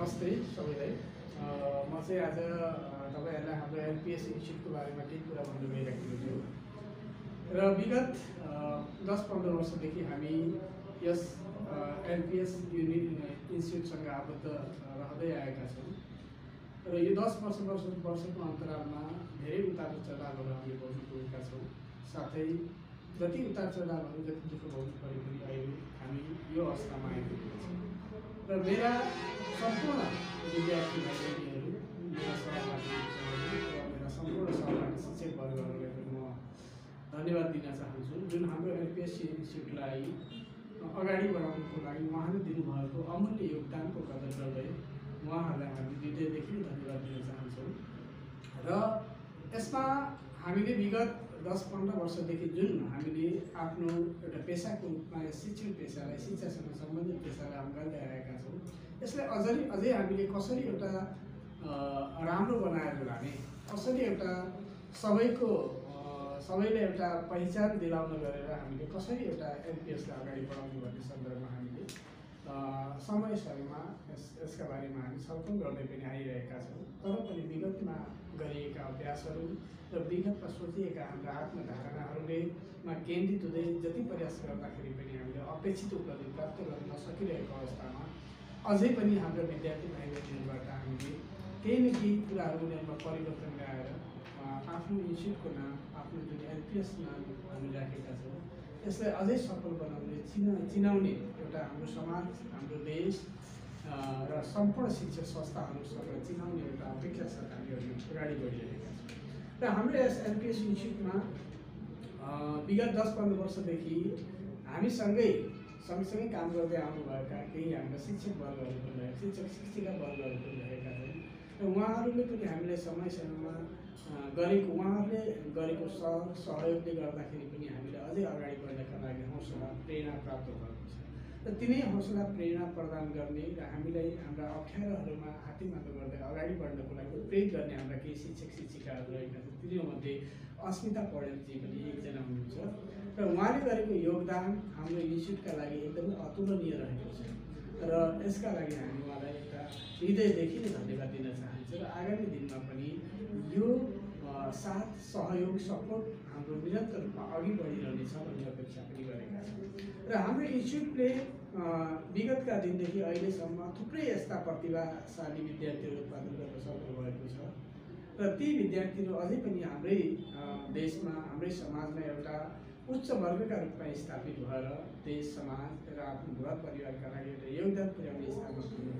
नमस्ते सबैलाई। म चाहिँ आज तपाईहरुलाई हाम्रो एलपीएस इन्स्टिट्युटको बारेमा केही कुरा भन्नु गइरहेको छु। र विगत 10-15 वर्षदेखि हामी यस एलपीएस इन्स्टिट्युटसँग आबद्ध रहँदै आएका छौँ। र यो 10 वर्षको अन्तरालमा धेरै उतार चढावहरू हामीले भोग्नु पुगेका छौँ। साथै जति उतार चढावहरू जति दुःख भोग्नु परे पनि अहिले हामी यो अवस्थामा आइपुगेका छौँ। र मेरा सम्पूर्ण विद्यार्थी भाइबहिनीहरू, मेरा सहपाठीहरू र मेरा सम्पूर्ण सहपाठी शिक्षक वर्गहरूलाई पनि म धन्यवाद दिन चाहन्छु, जुन हाम्रो एलपीएस इन्स्टिट्युटलाई अगाडि बढाउनको लागि उहाँले दिनुभएको अमूल्य योगदानको कदर गर्दै उहाँहरूलाई हामी हृदयदेखि धन्यवाद दिन चाहन्छौँ। र यसमा हामीले विगत 10-15 वर्षदेखि जुन हामीले आफ्नो एउटा पेसाको रूपमा शिक्षण पेसालाई, शिक्षासँग सम्बन्धित पेसालाई अँगाल्दै आएका छौँ, यसलाई अझै हामीले कसरी एउटा राम्रो बनाएर लाने, कसरी एउटा सबैले एउटा पहिचान दिलाउन गरेर हामीले कसरी एउटा एलपीएसलाई अगाडि बढाउने भन्ने सन्दर्भमा हामीले समयमा यसका बारेमा हामी छलफल गर्दै पनि आइरहेका छौँ। तर पनि विगतमा गरिएका अभ्यासहरू र विगतमा सोचिएका हाम्रा आत्मधारणाहरूमा केन्द्रित हुँदै जति प्रयास गर्दाखेरि पनि हामीले अपेक्षित उपलब्धि प्राप्त गर्न नसकिरहेको अवस्थामा अझै पनि हाम्रो विद्यार्थी भाइबहिनीहरूबाट हामीले केही न केही कुराहरू उनीहरूमा परिवर्तन ल्याएर आफ्नो इन्स्टिट्युटको नाम, आफ्नो जुन एलपीएस नाम हामी राखेका छौँ, यसलाई अझै सफल बनाउने चिनाउने एउटा हाम्रो समाज, हाम्रो देश र सम्पूर्ण शिक्षण संस्थाहरूसँग चिनाउने एउटा अपेक्षा साथ हामी अगाडि बढिरहेका छौँ। र हाम्रो यस एलपीएस इन्स्टिट्युटमा विगत 10-15 वर्षदेखि हामीसँगै सँगसँगै काम गर्दै आउनुभएका केही हाम्रा शिक्षक वर्गहरू पनि रहेका, शिक्षक शिक्षिका वर्गहरू पनि रहेका छन्। र उहाँहरूले पनि हामीले समयमा उहाँहरूले गरेको सहयोगले गर्दाखेरि पनि हामीले अझै अगाडि बढ्नका लागि हौसला प्रेरणा प्राप्त भएको छ। र तिनै हौसला प्रेरणा प्रदान गर्ने र हामीलाई हाम्रा अप्ठ्यारोहरूमा हातेमालो गर्दै अगाडि बढ्नको लागि प्रेरित गर्ने हाम्रा केही शिक्षक शिक्षिकाहरू रहेका छन्। तिनीमध्ये अस्मिता पौडेलजी पनि एकजना हुनुहुन्छ। र उहाँले गरेको योगदान हाम्रो इन्स्टिट्युटका लागि एकदमै अतुलनीय रहेको छ। र यसका लागि हामी उहाँलाई एउटा हृदयदेखि नै धन्यवाद दिन चाहन्छु। र आगामी दिनमा पनि यो साथ सहयोग सपोर्ट हाम्रो निरन्तर रूपमा अघि बढिरहनेछ भन्ने अपेक्षा पनि गरेका छौँ। र हाम्रो इन्स्टिट्युटले विगतका दिनदेखि अहिलेसम्म थुप्रै यस्ता प्रतिभाशाली विद्यार्थीहरू उत्पादन गर्न सक्नु भएको छ। र ती विद्यार्थीहरू अझै पनि हाम्रै देशमा, हाम्रै समाजमा एउटा उच्च वर्गका रूपमा स्थापित भएर देश, समाज र आफ्नो घर परिवारका लागि एउटा योगदान पुर्याउने स्थानमा पुग्नु